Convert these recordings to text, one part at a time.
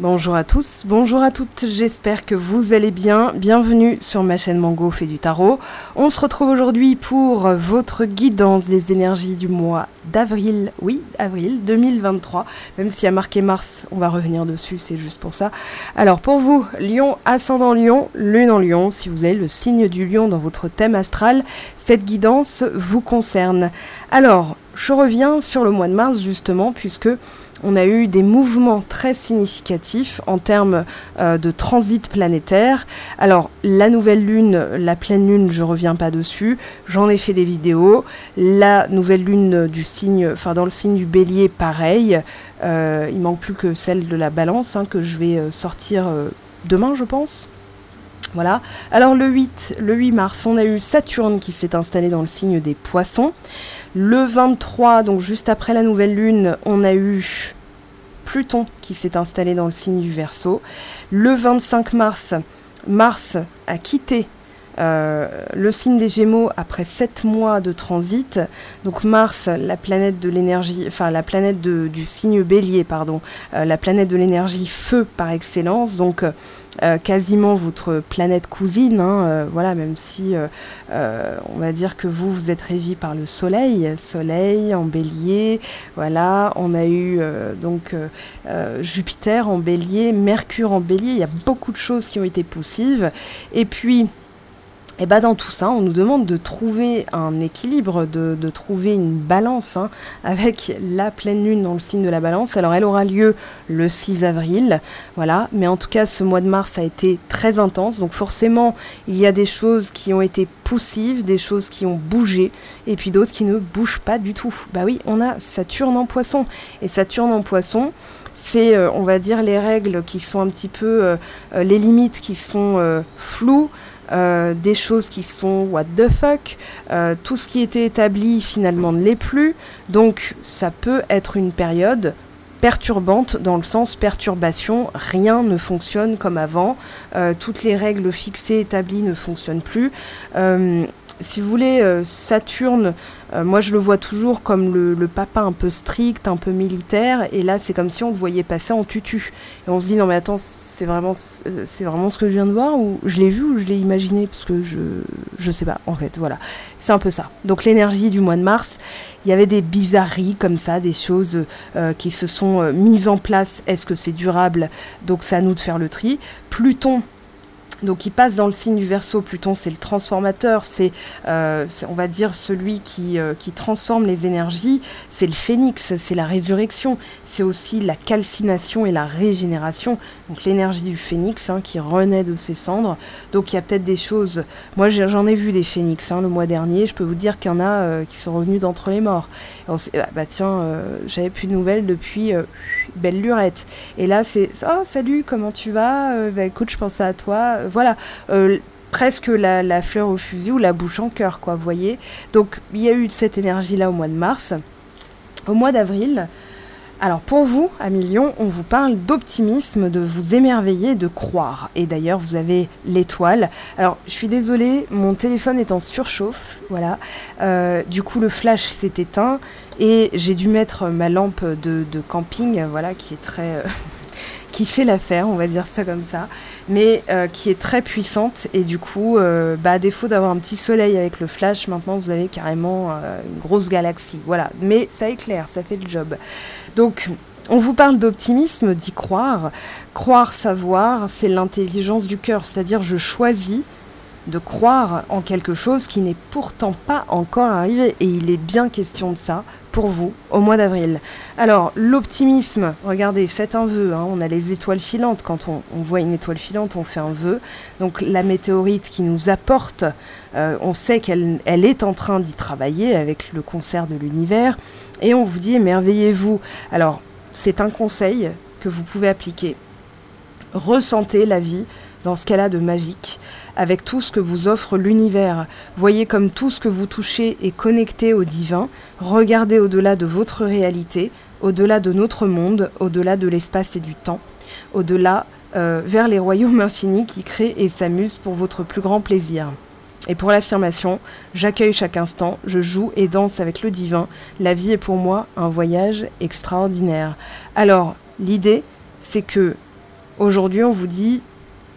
Bonjour à tous, bonjour à toutes, j'espère que vous allez bien. Bienvenue sur ma chaîne Mango fait du tarot. On se retrouve aujourd'hui pour votre guidance des énergies du mois d'avril, oui, avril 2023. Même s'il y a marqué mars, on va revenir dessus, c'est juste pour ça. Alors pour vous, Lion, ascendant Lion, lune en Lion, si vous avez le signe du Lion dans votre thème astral, cette guidance vous concerne. Alors, je reviens sur le mois de mars justement, puisque on a eu des mouvements très significatifs en termes de transit planétaire. Alors, la nouvelle lune, la pleine lune, je ne reviens pas dessus. J'en ai fait des vidéos. La nouvelle lune du signe, enfin dans le signe du Bélier, pareil. Il manque plus que celle de la Balance, que je vais sortir demain, je pense. Voilà. Alors, le 8 mars, on a eu Saturne qui s'est installé dans le signe des Poissons. Le 23, donc juste après la nouvelle lune, on a eu Pluton qui s'est installé dans le signe du Verseau. Le 25 mars, Mars a quitté le signe des Gémeaux après 7 mois de transit. Donc Mars, la planète de l'énergie, enfin la planète du signe Bélier, pardon, la planète de l'énergie feu par excellence, donc quasiment votre planète cousine, voilà, même si on va dire que vous êtes régi par le Soleil en Bélier, voilà, on a eu donc Jupiter en Bélier, Mercure en Bélier, il y a beaucoup de choses qui ont été poussives, et puis et dans tout ça, on nous demande de trouver un équilibre, de trouver une balance avec la pleine lune dans le signe de la Balance. Alors elle aura lieu le 6 avril, voilà, mais en tout cas ce mois de mars a été très intense, donc forcément il y a des choses qui ont été poussives, des choses qui ont bougé, et puis d'autres qui ne bougent pas du tout. Bah oui, on a Saturne en Poisson, et Saturne en Poisson, c'est, on va dire, les règles qui sont un petit peu, les limites qui sont floues, des choses qui sont what the fuck, tout ce qui était établi finalement ne l'est plus, donc ça peut être une période perturbante dans le sens perturbation, rien ne fonctionne comme avant, toutes les règles fixées, établies ne fonctionnent plus. Si vous voulez, Saturne, moi je le vois toujours comme le papa un peu strict, un peu militaire, et là c'est comme si on le voyait passer en tutu. Et on se dit non mais attends, c'est vraiment ce que je viens de voir, ou je l'ai vu ou je l'ai imaginé, parce que je sais pas en fait, voilà. C'est un peu ça. Donc l'énergie du mois de mars, il y avait des bizarreries comme ça, des choses qui se sont mises en place. Est-ce que c'est durable? Donc c'est à nous de faire le tri. Pluton, donc il passe dans le signe du Verseau. Pluton, c'est le transformateur, c'est on va dire celui qui transforme les énergies, c'est le phénix, c'est la résurrection, c'est aussi la calcination et la régénération, donc l'énergie du phénix qui renaît de ses cendres. Donc il y a peut-être des choses, moi j'en ai vu des phénix le mois dernier, je peux vous dire qu'il y en a qui sont revenus d'entre les morts. Tiens, j'avais plus de nouvelles depuis belle lurette, et là c'est « Oh salut, comment tu vas écoute, je pensais à toi », voilà, presque la fleur au fusil ou la bouche en cœur, quoi, vous voyez. Donc il y a eu cette énergie-là au mois de mars. Au mois d'avril, alors pour vous, amis Lion, on vous parle d'optimisme, de vous émerveiller, de croire. Et d'ailleurs, vous avez l'étoile. Alors, je suis désolée, mon téléphone est en surchauffe, voilà. Du coup, le flash s'est éteint et j'ai dû mettre ma lampe de camping, voilà, qui est très... qui fait l'affaire, on va dire ça comme ça, mais qui est très puissante, et du coup, à défaut d'avoir un petit soleil avec le flash, maintenant vous avez carrément une grosse galaxie, voilà, mais ça éclaire, ça fait le job. Donc, on vous parle d'optimisme, d'y croire. Croire, savoir, c'est l'intelligence du cœur, c'est-à-dire je choisis de croire en quelque chose qui n'est pourtant pas encore arrivé, et il est bien question de ça pour vous au mois d'avril. Alors l'optimisme, regardez, faites un vœu, on a les étoiles filantes, quand on voit une étoile filante on fait un vœu, donc la météorite qui nous apporte, on sait qu'elle est en train d'y travailler avec le concert de l'univers, et on vous dit émerveillez-vous. Alors c'est un conseil que vous pouvez appliquer, ressentez la vie dans ce qu'elle a de magique, avec tout ce que vous offre l'univers. Voyez comme tout ce que vous touchez est connecté au divin. Regardez au-delà de votre réalité, au-delà de notre monde, au-delà de l'espace et du temps, au-delà vers les royaumes infinis qui créent et s'amusent pour votre plus grand plaisir. Et pour l'affirmation, j'accueille chaque instant, je joue et danse avec le divin. La vie est pour moi un voyage extraordinaire. Alors, l'idée, c'est que Aujourd'hui, on vous dit,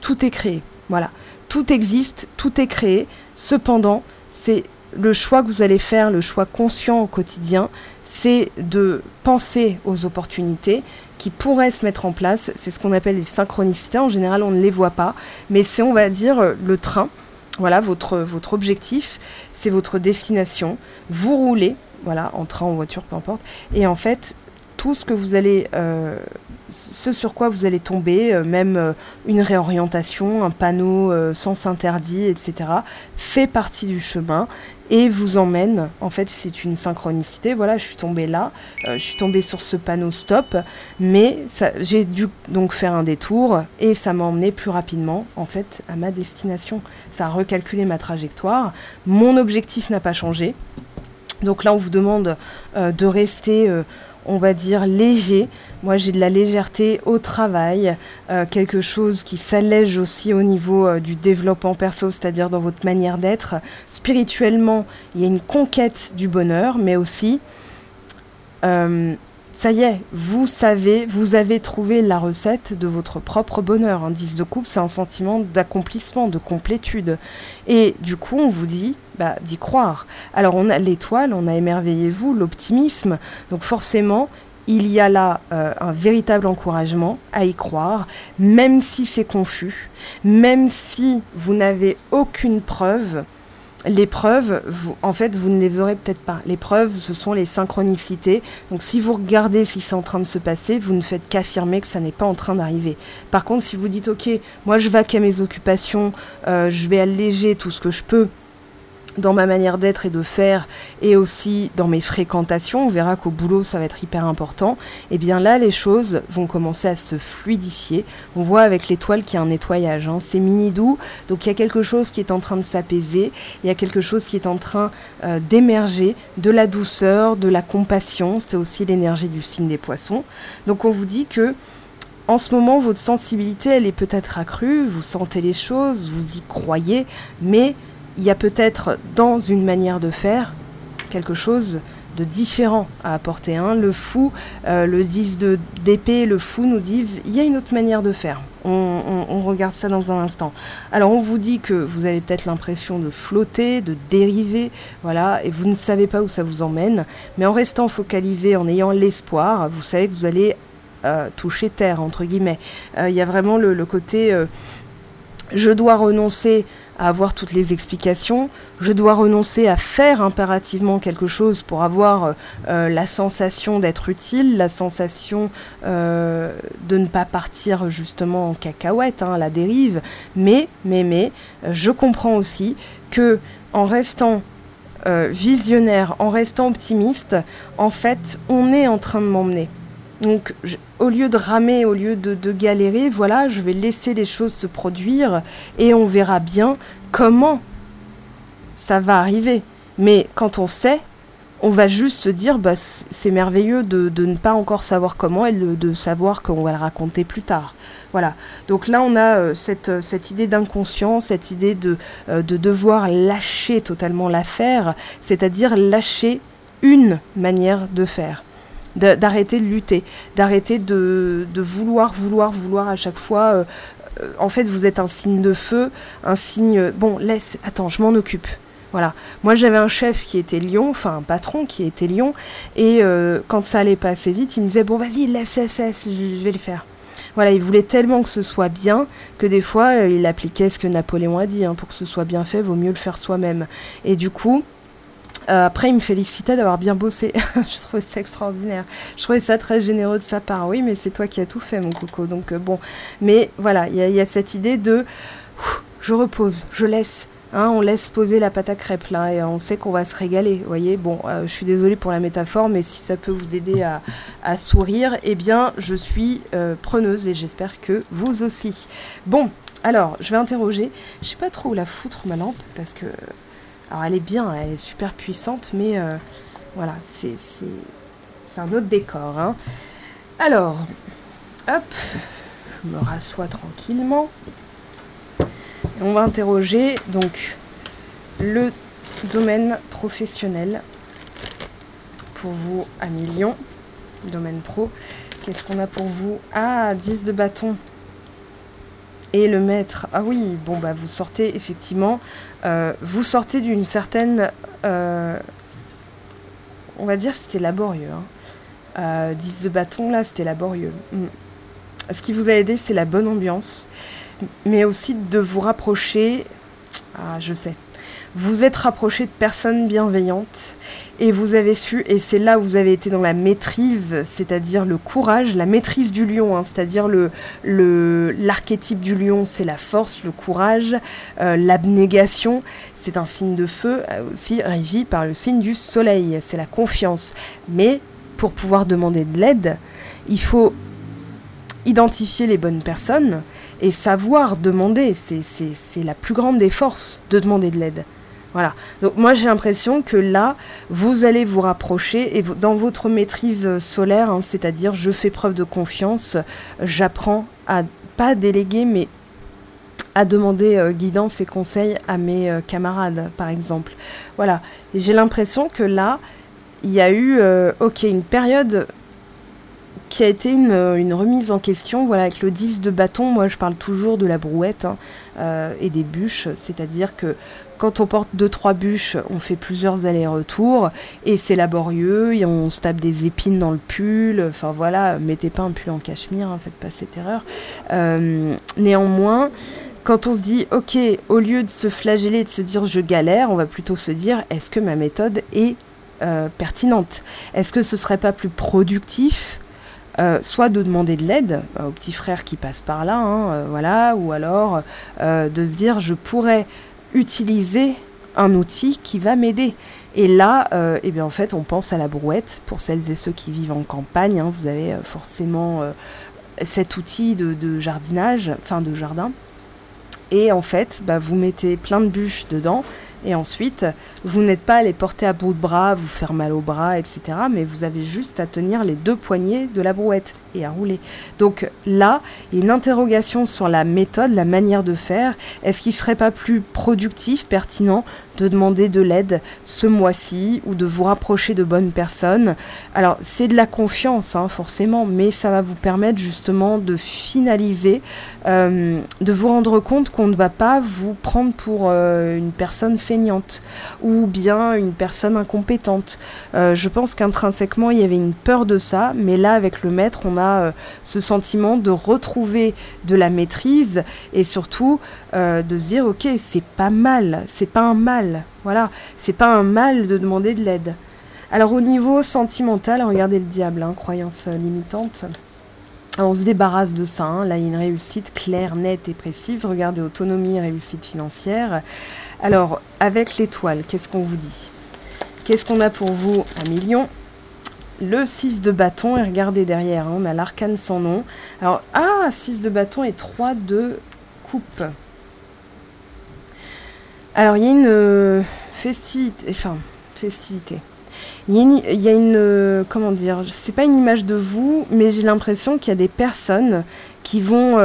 tout est créé. Voilà, tout existe, tout est créé. Cependant, c'est le choix que vous allez faire, le choix conscient au quotidien, c'est de penser aux opportunités qui pourraient se mettre en place. C'est ce qu'on appelle les synchronicités. En général, on ne les voit pas, mais c'est, on va dire, le train. Voilà, votre objectif, c'est votre destination. Vous roulez, voilà, en train, en voiture, peu importe. Et en fait, tout ce que vous allez, ce sur quoi vous allez tomber, même une réorientation, un panneau sens interdit, etc., fait partie du chemin et vous emmène. En fait, c'est une synchronicité. Voilà, je suis tombée là, je suis tombée sur ce panneau stop, mais j'ai dû donc faire un détour et ça m'a emmené plus rapidement, en fait, à ma destination. Ça a recalculé ma trajectoire. Mon objectif n'a pas changé. Donc là, on vous demande de rester, on va dire, léger. Moi, j'ai de la légèreté au travail, quelque chose qui s'allège aussi au niveau du développement perso, c'est-à-dire dans votre manière d'être. Spirituellement, il y a une conquête du bonheur, mais aussi, ça y est, vous savez, vous avez trouvé la recette de votre propre bonheur. Un 10 de coupe, c'est un sentiment d'accomplissement, de complétude. Et du coup, on vous dit d'y croire. Alors, on a l'étoile, on a émerveillez-vous, l'optimisme. Donc forcément, il y a là un véritable encouragement à y croire, même si c'est confus, même si vous n'avez aucune preuve. Les preuves, en fait, vous ne les aurez peut-être pas. Les preuves, ce sont les synchronicités. Donc, si vous regardez si c'est en train de se passer, vous ne faites qu'affirmer que ça n'est pas en train d'arriver. Par contre, si vous dites, OK, moi, je vaque à mes occupations, je vais alléger tout ce que je peux dans ma manière d'être et de faire, et aussi dans mes fréquentations, on verra qu'au boulot, ça va être hyper important, et bien là, les choses vont commencer à se fluidifier. On voit avec l'étoile qu'il y a un nettoyage, hein. C'est mini doux, donc il y a quelque chose qui est en train de s'apaiser, il y a quelque chose qui est en train d'émerger, de la douceur, de la compassion, c'est aussi l'énergie du signe des poissons. Donc on vous dit que en ce moment, votre sensibilité, elle est peut-être accrue, vous sentez les choses, vous y croyez, mais il y a peut-être dans une manière de faire quelque chose de différent à apporter. Hein. Le fou, le 10 d'épée, le fou nous disent il y a une autre manière de faire. On regarde ça dans un instant. Alors on vous dit que vous avez peut-être l'impression de flotter, de dériver, voilà, et vous ne savez pas où ça vous emmène, mais en restant focalisé, en ayant l'espoir, vous savez que vous allez toucher terre, entre guillemets. Il y a vraiment le côté je dois renoncer à avoir toutes les explications, je dois renoncer à faire impérativement quelque chose pour avoir la sensation d'être utile, la sensation de ne pas partir justement en cacahuète, hein, à la dérive, mais je comprends aussi que en restant visionnaire, en restant optimiste, en fait, on est en train de m'emmener. Donc, au lieu de ramer, au lieu de galérer, voilà, je vais laisser les choses se produire et on verra bien comment ça va arriver. Mais quand on sait, on va juste se dire, c'est merveilleux de ne pas encore savoir comment et de savoir qu'on va le raconter plus tard. Voilà. Donc là, on a cette idée d'inconscient, cette idée de devoir lâcher totalement l'affaire, c'est-à-dire lâcher une manière de faire. D'arrêter de lutter, d'arrêter de vouloir à chaque fois. En fait, vous êtes un signe de feu, un signe... Bon, attends, je m'en occupe. Voilà. Moi, j'avais un chef qui était lion, enfin un patron qui était lion, et quand ça allait pas assez vite, il me disait, bon, vas-y, laisse, je vais le faire. Voilà, il voulait tellement que ce soit bien, que des fois, il appliquait ce que Napoléon a dit, hein, pour que ce soit bien fait, vaut mieux le faire soi-même. Et du coup... après, il me félicitait d'avoir bien bossé. Je trouvais ça extraordinaire. Je trouvais ça très généreux de sa part. Oui, mais c'est toi qui as tout fait, mon coco. Donc, bon. Mais voilà, il y a cette idée de... je repose, je laisse. Hein, on laisse poser la pâte à crêpes, là, et on sait qu'on va se régaler. Vous voyez, bon, je suis désolée pour la métaphore, mais si ça peut vous aider à sourire, eh bien, je suis preneuse et j'espère que vous aussi. Bon, alors, je vais interroger. Je sais pas trop où la foutre, ma lampe, parce que... Alors elle est bien, elle est super puissante, mais voilà, c'est un autre décor. Hein. Alors, hop, je me rassois tranquillement. Et on va interroger donc le domaine professionnel pour vous à Lion, domaine pro. Qu'est-ce qu'on a pour vous? Ah, 10 de bâton. Et le maître, ah oui, bon bah vous sortez effectivement, vous sortez d'une certaine, on va dire c'était laborieux, hein. 10 de bâton là c'était laborieux. Ce qui vous a aidé c'est la bonne ambiance, mais aussi de vous rapprocher, ah je sais, vous êtes rapproché de personnes bienveillantes et vous avez su, et c'est là où vous avez été dans la maîtrise, c'est-à-dire le courage, la maîtrise du lion, hein, c'est-à-dire l'archétype du lion, c'est la force, le courage, l'abnégation, c'est un signe de feu aussi régi par le signe du soleil, c'est la confiance. Mais pour pouvoir demander de l'aide, il faut identifier les bonnes personnes et savoir demander, c'est la plus grande des forces de demander de l'aide. Voilà, donc moi j'ai l'impression que là, vous allez vous rapprocher et dans votre maîtrise solaire, hein, c'est-à-dire je fais preuve de confiance, j'apprends à, pas à déléguer, mais à demander guidance et conseils à mes camarades, par exemple. Voilà, et j'ai l'impression que là, il y a eu une période qui a été une remise en question, voilà, avec le 10 de bâton. Moi je parle toujours de la brouette, hein, et des bûches, c'est-à-dire que quand on porte 2-3 bûches, on fait plusieurs allers-retours et c'est laborieux, et on se tape des épines dans le pull, enfin voilà, mettez pas un pull en cachemire, hein, faites pas cette erreur. Néanmoins, quand on se dit, ok, au lieu de se flageller et de se dire je galère, on va plutôt se dire, est-ce que ma méthode est pertinente? Est-ce que ce serait pas plus productif soit de demander de l'aide au petit frère qui passe par là, hein, voilà, ou alors de se dire je pourrais utiliser un outil qui va m'aider. Et là, eh bien, en fait, on pense à la brouette. Pour celles et ceux qui vivent en campagne, hein, vous avez forcément cet outil de jardinage, enfin de jardin. Et en fait, bah, vous mettez plein de bûches dedans. Et ensuite, vous n'êtes pas à les porter à bout de bras, vous faire mal au bras, etc. Mais vous avez juste à tenir les 2 poignées de la brouette et à rouler. Donc là, il y a une interrogation sur la méthode, la manière de faire. Est-ce qu'il ne serait pas plus productif, pertinent, de demander de l'aide ce mois-ci ou de vous rapprocher de bonnes personnes? Alors, c'est de la confiance, hein, forcément, mais ça va vous permettre justement de finaliser, de vous rendre compte qu'on ne va pas vous prendre pour une personne feignante ou bien une personne incompétente. Je pense qu'intrinsèquement, il y avait une peur de ça, mais là, avec le maître, on a ce sentiment de retrouver de la maîtrise et surtout de se dire, ok, c'est pas mal, c'est pas un mal, voilà, c'est pas un mal de demander de l'aide. Alors au niveau sentimental, regardez le diable, hein, croyance limitante. Alors, on se débarrasse de ça, hein. Là il y a une réussite claire, nette et précise. Regardez, autonomie, réussite financière. Alors, avec l'étoile, qu'est-ce qu'on vous dit? Qu'est-ce qu'on a pour vous? 1 million. Le 6 de bâton, et regardez derrière, hein, on a l'arcane sans nom. Alors, 6 de bâton et 3 de coupe. Alors, il y a une festivité. Il y a une comment dire, c'est pas une image de vous, mais j'ai l'impression qu'il y a des personnes qui vont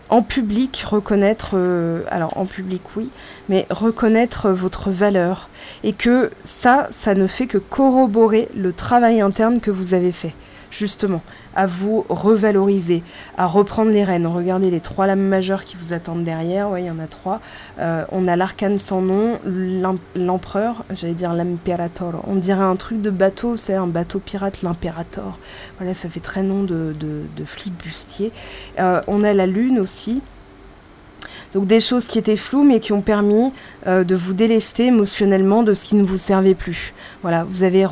en public reconnaître, alors en public oui, mais reconnaître votre valeur. Et que ça ne fait que corroborer le travail interne que vous avez fait, justement, à vous revaloriser, à reprendre les rênes. Regardez les 3 lames majeures qui vous attendent derrière, ouais, il y en a 3. On a l'arcane sans nom, l'empereur, j'allais dire l'imperator. On dirait un truc de bateau, c'est un bateau pirate, l'imperator. Voilà, ça fait très nom de flibustier. On a la lune aussi. Donc des choses qui étaient floues mais qui ont permis de vous délester émotionnellement de ce qui ne vous servait plus. Voilà, vous avez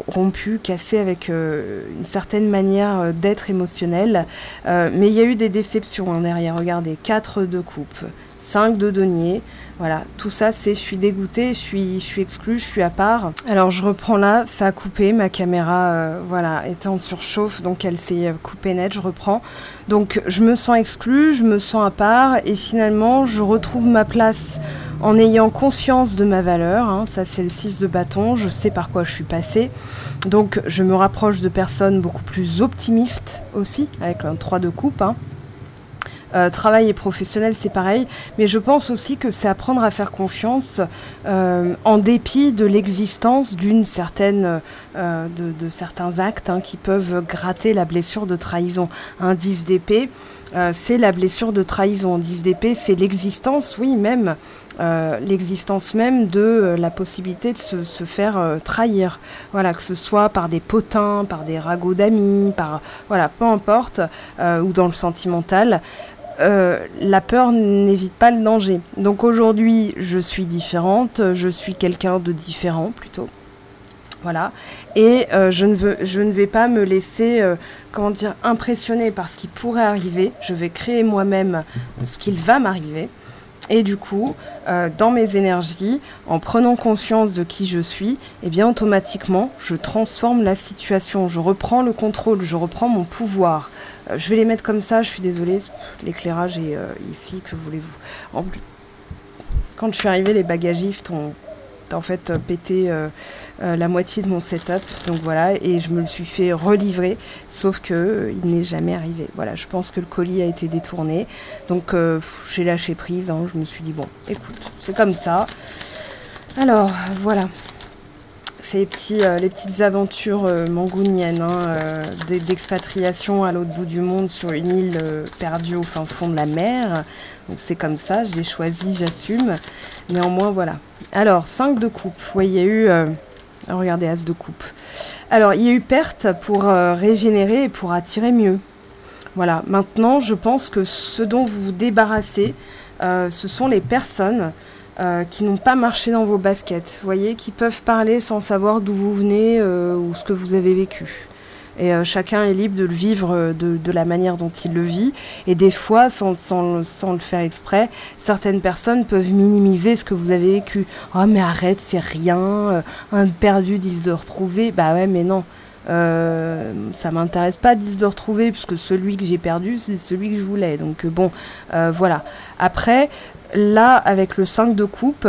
rompu, cassé avec une certaine manière d'être émotionnel. Mais il y a eu des déceptions, hein, derrière. Regardez, 4 de coupe, 5 de denier. Voilà, tout ça, c'est je suis dégoûtée, je suis exclue, je suis à part. Alors je reprends là, ça a coupé, ma caméra voilà, était en surchauffe, donc elle s'est coupée net, je reprends. Donc je me sens exclue, je me sens à part, et finalement je retrouve ma place en ayant conscience de ma valeur, hein. Ça c'est le 6 de bâton, je sais par quoi je suis passée. Donc je me rapproche de personnes beaucoup plus optimistes aussi, avec un 3 de coupe, hein. Travail et professionnel, c'est pareil. Mais je pense aussi que c'est apprendre à faire confiance en dépit de l'existence d'une certaine, de certains actes qui peuvent gratter la blessure de trahison. Un 10 d'épée, c'est la blessure de trahison. 10 d'épée, c'est l'existence, oui, même, l'existence même de la possibilité de se faire trahir. Voilà, que ce soit par des potins, par des ragots d'amis, par, voilà, peu importe, ou dans le sentimental. La peur n'évite pas le danger. Donc aujourd'hui, je suis différente, je suis quelqu'un de différent plutôt. Voilà. Et je ne vais pas me laisser, comment dire, impressionner par ce qui pourrait arriver. Je vais créer moi-même ce qu'il va m'arriver. Et du coup, dans mes énergies, en prenant conscience de qui je suis, eh bien automatiquement, je transforme la situation, je reprends le contrôle, je reprends mon pouvoir. Je vais les mettre comme ça, je suis désolée, l'éclairage est ici, que voulez-vous. En plus, quand je suis arrivée, les bagagistes ont en fait pété la moitié de mon setup, donc voilà, et je me le suis fait relivrer, sauf que il n'est jamais arrivé. Voilà, je pense que le colis a été détourné, donc j'ai lâché prise, je me suis dit bon, écoute, c'est comme ça. Alors voilà, c'est les petites aventures mangouniennes d'expatriation à l'autre bout du monde sur une île perdue au fin fond de la mer. Donc c'est comme ça, je l'ai choisi, j'assume. Néanmoins, voilà. Alors, 5 de coupe. Oui, il y a eu... regardez, As de coupe. Alors, il y a eu perte pour régénérer et pour attirer mieux. Voilà. Maintenant, je pense que ce dont vous vous débarrassez, ce sont les personnes qui n'ont pas marché dans vos baskets. Vous voyez, qui peuvent parler sans savoir d'où vous venez ou ce que vous avez vécu. Et chacun est libre de le vivre de la manière dont il le vit. Et des fois, sans le faire exprès, certaines personnes peuvent minimiser ce que vous avez vécu. « Oh, mais arrête, c'est rien. Un perdu, 10 de retrouver. » Bah ouais, mais non. Ça m'intéresse pas 10 de retrouver, puisque celui que j'ai perdu, c'est celui que je voulais. Donc bon, voilà. Après, là, avec le 5 de coupe...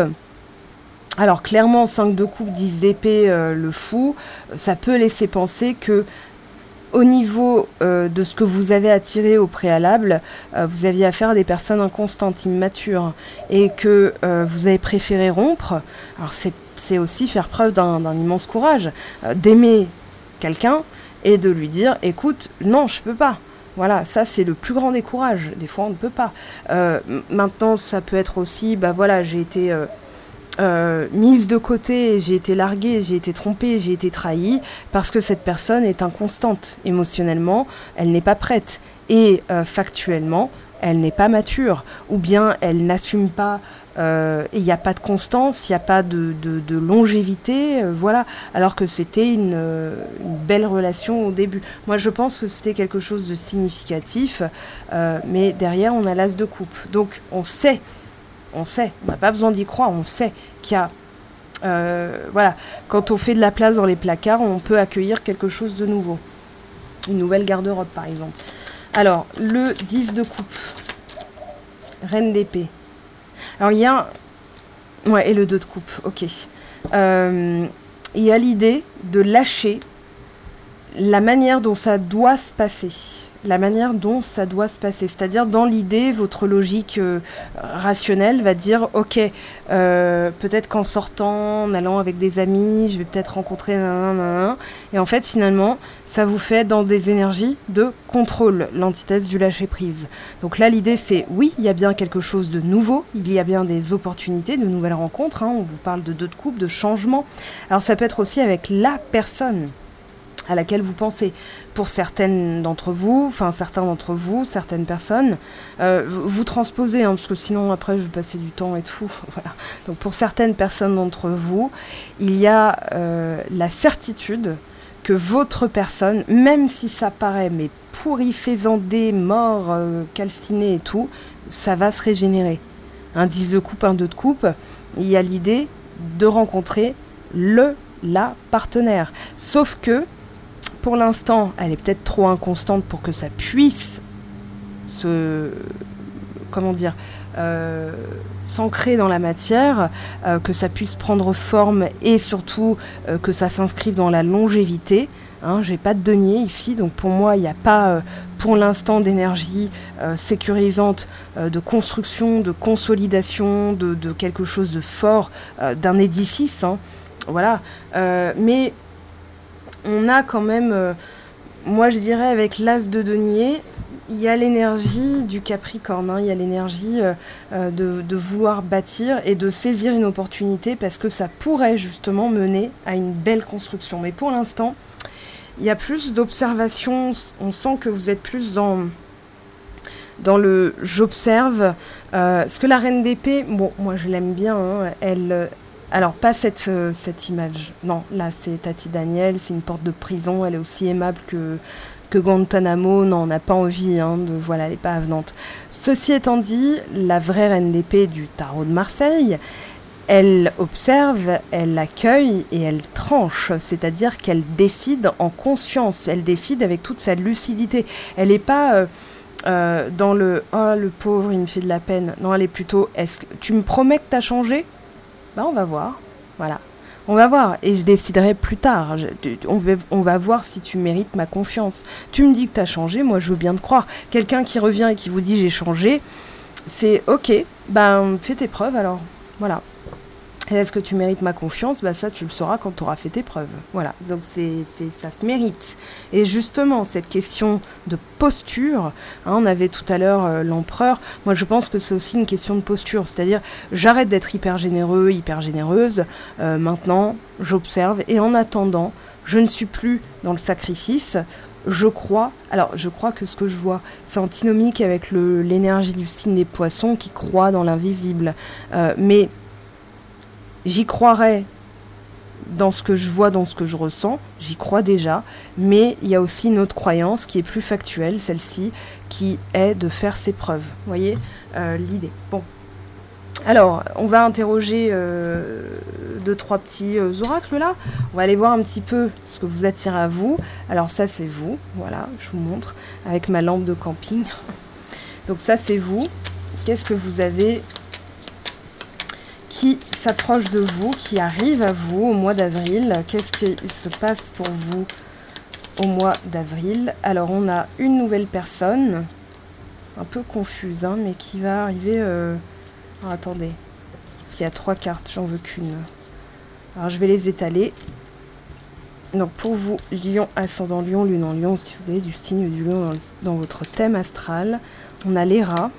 Alors clairement, 5 de coupe, 10 d'épée, le fou, ça peut laisser penser que au niveau de ce que vous avez attiré au préalable, vous aviez affaire à des personnes inconstantes, immatures, et que vous avez préféré rompre. Alors c'est aussi faire preuve d'un immense courage, d'aimer quelqu'un et de lui dire « écoute, non, je peux pas ». Voilà, ça c'est le plus grand des courages. Des fois on ne peut pas. Maintenant, ça peut être aussi, bah voilà, j'ai été... mise de côté, j'ai été larguée, j'ai été trompée, j'ai été trahie, parce que cette personne est inconstante émotionnellement, elle n'est pas prête, et factuellement, elle n'est pas mature, ou bien elle n'assume pas, il n'y a pas de constance, il n'y a pas de longévité, voilà, alors que c'était une belle relation au début. Moi je pense que c'était quelque chose de significatif, mais derrière on a l'as de coupe, donc on sait, on n'a pas besoin d'y croire, on sait qu'il y a... voilà, quand on fait de la place dans les placards, on peut accueillir quelque chose de nouveau. Une nouvelle garde-robe, par exemple. Alors, le 10 de coupe. Reine d'épée. Alors, il y a... Ouais, et le 2 de coupe, ok. Il y a l'idée de lâcher la manière dont ça doit se passer. La manière dont ça doit se passer. C'est-à-dire, dans l'idée, votre logique rationnelle va dire, ok, peut-être qu'en sortant, en allant avec des amis, je vais peut-être rencontrer nanana. Et en fait, finalement, ça vous fait dans des énergies de contrôle, l'antithèse du lâcher-prise. Donc là, l'idée, c'est, oui, il y a bien quelque chose de nouveau, il y a bien des opportunités, de nouvelles rencontres, on vous parle de 2 de coupe, de changement. Alors, ça peut être aussi avec la personne à laquelle vous pensez. Pour certaines d'entre vous, enfin certains d'entre vous, certaines personnes, vous transposez, parce que sinon après je vais passer du temps et tout. Voilà. Donc pour certaines personnes d'entre vous, il y a la certitude que votre personne, même si ça paraît mais pourri, faisandé, mort, calciné et tout, ça va se régénérer. Un 10 de coupe, un 2 de coupe, il y a l'idée de rencontrer la partenaire. Sauf que pour l'instant, elle est peut-être trop inconstante pour que ça puisse comment dire, s'ancrer dans la matière, que ça puisse prendre forme et surtout que ça s'inscrive dans la longévité. Hein, j'ai pas de denier ici, donc pour moi, il n'y a pas pour l'instant d'énergie sécurisante, de construction, de consolidation, de quelque chose de fort, d'un édifice. Hein, voilà. Mais on a quand même, moi je dirais avec l'as de denier, il y a l'énergie du Capricorne, hein, il y a l'énergie de vouloir bâtir et de saisir une opportunité parce que ça pourrait justement mener à une belle construction. Mais pour l'instant, il y a plus d'observation, on sent que vous êtes plus dans le j'observe. Parce que la reine d'épée, bon, moi je l'aime bien, hein, elle... alors, pas cette image. Non, là, c'est Tati Daniel, c'est une porte de prison, elle est aussi aimable que Guantanamo. Non, on n'a pas envie, hein, voilà, elle n'est pas avenante. Ceci étant dit, la vraie reine d'épée du tarot de Marseille, elle observe, elle accueille et elle tranche, c'est-à-dire qu'elle décide en conscience, elle décide avec toute sa lucidité. Elle n'est pas dans le « oh, le pauvre, il me fait de la peine ». Non, elle est plutôt « est-ce que tu me promets que tu as changé ?» Ben, on va voir, voilà. On va voir, et je déciderai plus tard. On va voir si tu mérites ma confiance. Tu me dis que tu as changé, moi je veux bien te croire. Quelqu'un qui revient et qui vous dit j'ai changé, c'est ok, ben fais tes preuves alors, voilà. Est-ce que tu mérites ma confiance? Bah ça, tu le sauras quand tu auras fait tes preuves. Voilà, donc ça se mérite. Et justement, cette question de posture, hein, on avait tout à l'heure l'empereur, moi je pense que c'est aussi une question de posture, c'est-à-dire j'arrête d'être hyper généreux, hyper généreuse, maintenant j'observe, et en attendant, je ne suis plus dans le sacrifice, je crois que ce que je vois, c'est antinomique avec l'énergie du signe des poissons qui croit dans l'invisible, mais j'y croirais dans ce que je vois, dans ce que je ressens, j'y crois déjà, mais il y a aussi une autre croyance qui est plus factuelle, celle-ci, qui est de faire ses preuves. Vous voyez l'idée. Bon. Alors, on va interroger 2-3 petits oracles là. On va aller voir un petit peu ce que vous attire à vous. Alors ça, c'est vous. Voilà, je vous montre avec ma lampe de camping. Donc ça, c'est vous. Qu'est-ce que vous avez qui s'approche de vous, qui arrive à vous au mois d'avril? Qu'est-ce qui se passe pour vous au mois d'avril? Alors, on a une nouvelle personne, un peu confuse, hein, mais qui va arriver... Alors, attendez, il y a 3 cartes, j'en veux qu'une. Alors, je vais les étaler. Donc, pour vous, Lion, ascendant Lion, Lune en Lion, si vous avez du signe du Lion dans votre thème astral, on a les rats.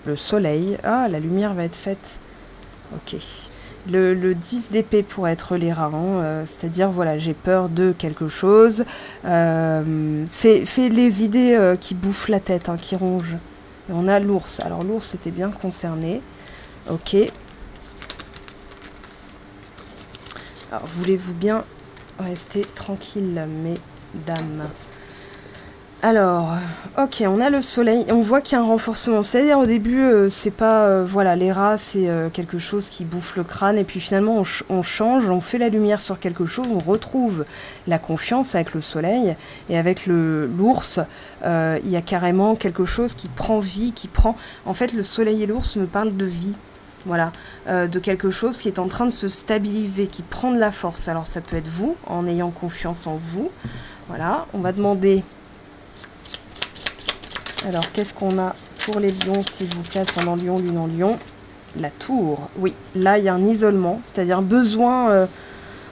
Le soleil. Ah, la lumière va être faite. Ok. Le 10 d'épée pourrait être les rats. Hein, c'est-à-dire, voilà, j'ai peur de quelque chose. C'est les idées qui bouffent la tête, hein, qui rongent. Et on a l'ours. Alors, l'ours était bien concerné. Ok. Alors, voulez-vous bien rester tranquille, mesdames? Alors, ok, on a le soleil, on voit qu'il y a un renforcement, c'est-à-dire au début, c'est pas, voilà, les rats, c'est quelque chose qui bouffe le crâne, et puis finalement, on change, on fait la lumière sur quelque chose, on retrouve la confiance avec le soleil, et avec l'ours, il y a carrément quelque chose qui prend vie, en fait, le soleil et l'ours me parlent de vie. Voilà, de quelque chose qui est en train de se stabiliser, qui prend de la force. Alors, ça peut être vous, en ayant confiance en vous. Voilà, on va demander... Alors, qu'est-ce qu'on a pour les lions, s'il vous plaît, ascendant Lion, Lune en Lion? La tour. Oui, là, il y a un isolement, c'est-à-dire un besoin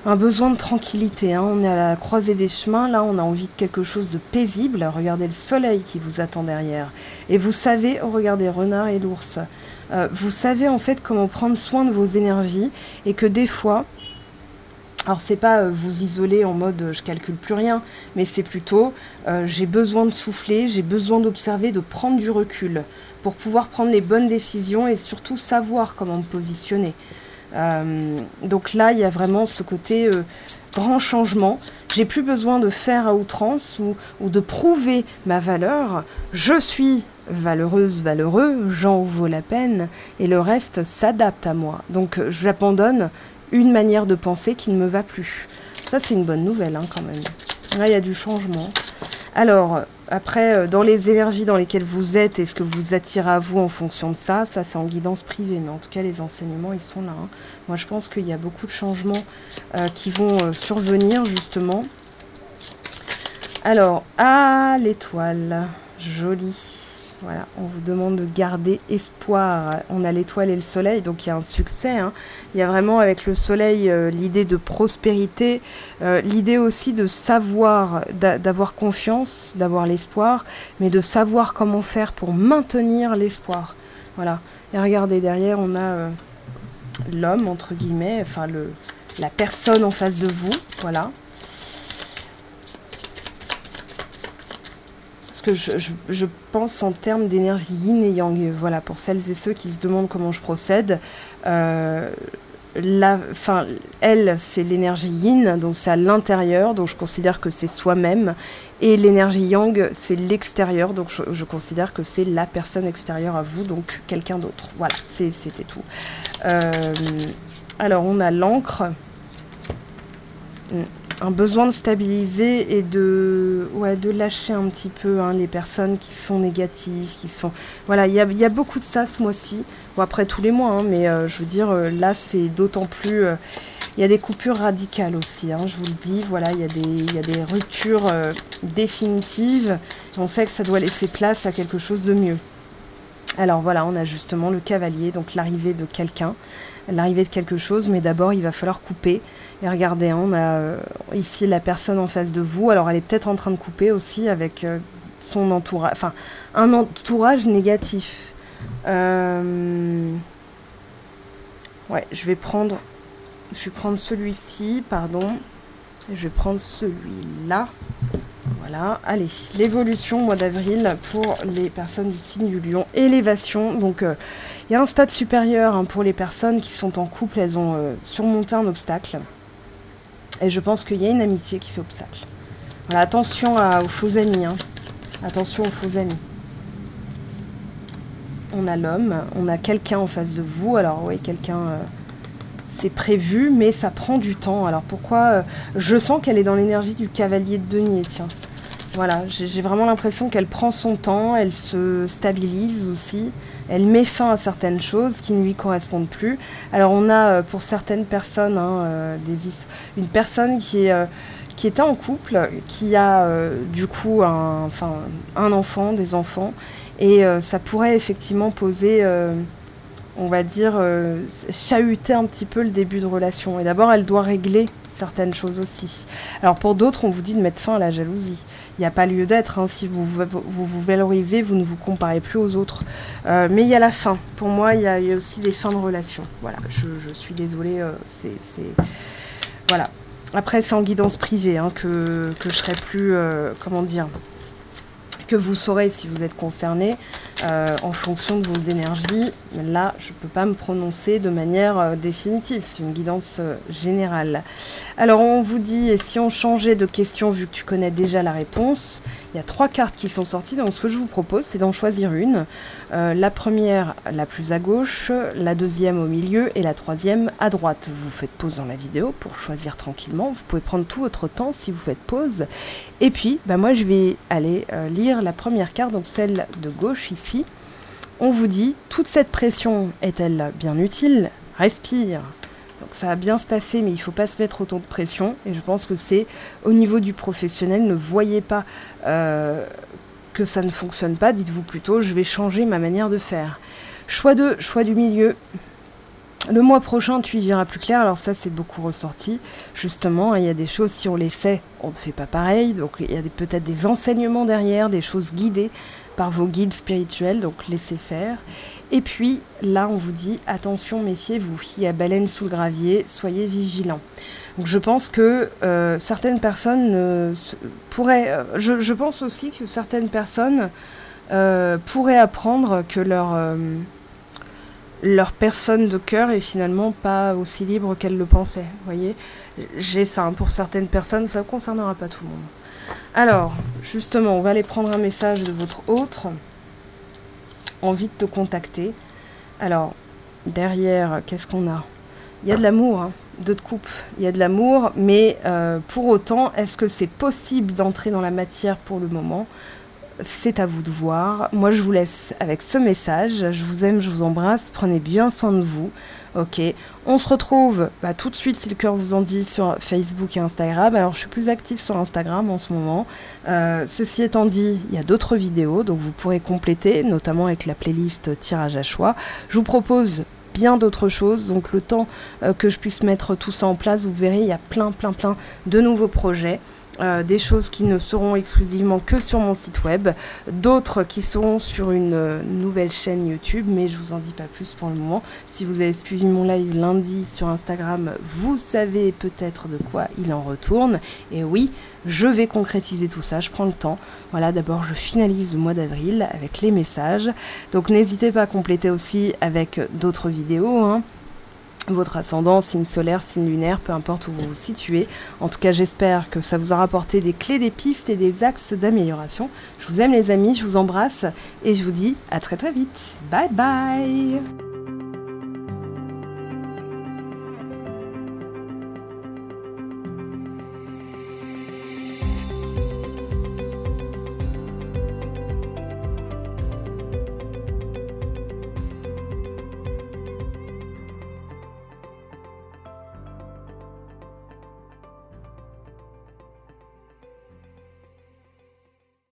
de tranquillité. Hein. On est à la croisée des chemins. Là, on a envie de quelque chose de paisible. Regardez le soleil qui vous attend derrière. Et vous savez, oh, regardez, renard et l'ours. Vous savez, en fait, comment prendre soin de vos énergies. Et que des fois... Alors, c'est pas vous isoler en mode je calcule plus rien, mais c'est plutôt j'ai besoin de souffler, j'ai besoin d'observer, de prendre du recul pour pouvoir prendre les bonnes décisions et surtout savoir comment me positionner. Donc là, il y a vraiment ce côté grand changement. J'ai plus besoin de faire à outrance ou de prouver ma valeur. Je suis valeureuse, valeureux, j'en vaut la peine et le reste s'adapte à moi. Donc, j'abandonne une manière de penser qui ne me va plus. Ça, c'est une bonne nouvelle, hein, quand même. Là, il y a du changement. Alors, après, dans les énergies dans lesquelles vous êtes, et ce que vous attirez à vous en fonction de ça, ça c'est en guidance privée. Mais en tout cas, les enseignements, ils sont là. Hein. Moi, je pense qu'il y a beaucoup de changements qui vont survenir, justement. Alors, ah, l'étoile, jolie. Voilà, on vous demande de garder espoir. On a l'étoile et le soleil, donc il y a un succès. Hein. Il y a vraiment avec le soleil l'idée de prospérité, l'idée aussi de savoir, d'avoir confiance, d'avoir l'espoir, mais de savoir comment faire pour maintenir l'espoir. Voilà. Et regardez, derrière, on a l'homme, entre guillemets, enfin la personne en face de vous. Voilà. Que je pense en termes d'énergie yin et yang. Voilà, pour celles et ceux qui se demandent comment je procède, elle, c'est l'énergie yin, donc c'est à l'intérieur, donc je considère que c'est soi-même, et l'énergie yang, c'est l'extérieur, donc je considère que c'est la personne extérieure à vous, donc quelqu'un d'autre. Voilà, c'était tout. Alors, on a l'encre. Un besoin de stabiliser et de lâcher un petit peu hein, les personnes qui sont négatives, qui sont... Voilà, il y a beaucoup de ça ce mois-ci. Bon, après tous les mois, hein, mais je veux dire, là, c'est d'autant plus... il y a des coupures radicales aussi, hein, je vous le dis. Voilà, il y a des ruptures définitives. On sait que ça doit laisser place à quelque chose de mieux. Alors voilà, on a justement le cavalier, donc l'arrivée de quelqu'un, l'arrivée de quelque chose, mais d'abord, il va falloir couper. Et regardez, hein, on a ici la personne en face de vous. Alors, elle est peut-être en train de couper aussi avec son entourage, enfin, un entourage négatif. Ouais, je vais prendre celui-ci, pardon. Et je vais prendre celui-là. Voilà, allez, l'évolution mois d'avril pour les personnes du signe du lion. Élévation, donc il y a un stade supérieur hein, pour les personnes qui sont en couple, elles ont surmonté un obstacle. Et je pense qu'il y a une amitié qui fait obstacle. Voilà, attention aux faux amis. Hein. Attention aux faux amis. On a l'homme, on a quelqu'un en face de vous. Alors oui, quelqu'un, c'est prévu, mais ça prend du temps. Alors pourquoi je sens qu'elle est dans l'énergie du cavalier de denier, tiens. Voilà, j'ai vraiment l'impression qu'elle prend son temps, elle se stabilise aussi. Elle met fin à certaines choses qui ne lui correspondent plus. Alors on a pour certaines personnes une personne qui était en couple, qui a du coup un enfant, des enfants, et ça pourrait effectivement poser, on va dire, chahuter un petit peu le début de relation. Et d'abord elle doit régler certaines choses aussi. Alors pour d'autres, on vous dit de mettre fin à la jalousie. Il n'y a pas lieu d'être, hein. Si vous valorisez, vous ne vous comparez plus aux autres. Mais il y a la fin. Pour moi, il y a aussi des fins de relation. Voilà, je suis désolée. Voilà. Après, c'est en guidance privée hein, que je serai plus... comment dire, que vous saurez si vous êtes concerné en fonction de vos énergies. Là, je ne peux pas me prononcer de manière définitive. C'est une guidance générale. Alors, on vous dit, et si on changeait de question, vu que tu connais déjà la réponse, il y a 3 cartes qui sont sorties. Donc, ce que je vous propose, c'est d'en choisir une. La première, la plus à gauche, la deuxième au milieu et la troisième à droite. Vous faites pause dans la vidéo pour choisir tranquillement. Vous pouvez prendre tout votre temps si vous faites pause. Et puis, moi, je vais aller lire la première carte, donc celle de gauche ici. On vous dit, toute cette pression est-elle bien utile? Respire. Donc ça va bien se passer, mais il ne faut pas se mettre autant de pression. Et je pense que c'est au niveau du professionnel. Ne voyez pas que ça ne fonctionne pas. Dites-vous plutôt, je vais changer ma manière de faire. Choix 2, choix du milieu. Le mois prochain, tu y verras plus clair. Alors ça, c'est beaucoup ressorti. Justement, il y a des choses, si on les sait, on ne fait pas pareil. Donc il y a peut-être des enseignements derrière, des choses guidées par vos guides spirituels. Donc laissez faire. Et puis, là, on vous dit, attention, méfiez-vous. Il y a baleine sous le gravier, soyez vigilants. Donc je pense que certaines personnes pourraient... je pense aussi que certaines personnes pourraient apprendre que leur personne de cœur est finalement pas aussi libre qu'elle le pensait. Vous voyez, j'ai ça. Hein, pour certaines personnes, ça ne concernera pas tout le monde. Alors, justement, on va aller prendre un message de votre autre. Envie de te contacter. Alors, derrière, qu'est-ce qu'on a? Il y a de l'amour. Hein. de couple, il y a de l'amour, mais pour autant, est-ce que c'est possible d'entrer dans la matière pour le moment ? C'est à vous de voir. Moi, je vous laisse avec ce message. Je vous aime, je vous embrasse. Prenez bien soin de vous. Ok. On se retrouve tout de suite, si le cœur vous en dit, sur Facebook et Instagram. Alors, je suis plus active sur Instagram en ce moment. Ceci étant dit, il y a d'autres vidéos, donc vous pourrez compléter, notamment avec la playlist Tirage à choix. Je vous propose bien d'autres choses, donc le temps que je puisse mettre tout ça en place, vous verrez, il y a plein de nouveaux projets. Des choses qui ne seront exclusivement que sur mon site web, d'autres qui seront sur une nouvelle chaîne YouTube, mais je vous en dis pas plus pour le moment. Si vous avez suivi mon live lundi sur Instagram, vous savez peut-être de quoi il en retourne. Et oui, je vais concrétiser tout ça, je prends le temps. Voilà, d'abord je finalise le mois d'avril avec les messages. Donc n'hésitez pas à compléter aussi avec d'autres vidéos, hein. Votre ascendant, signe solaire, signe lunaire, peu importe où vous vous situez. En tout cas, j'espère que ça vous aura apporté des clés, des pistes et des axes d'amélioration. Je vous aime les amis, je vous embrasse et je vous dis à très vite. Bye bye.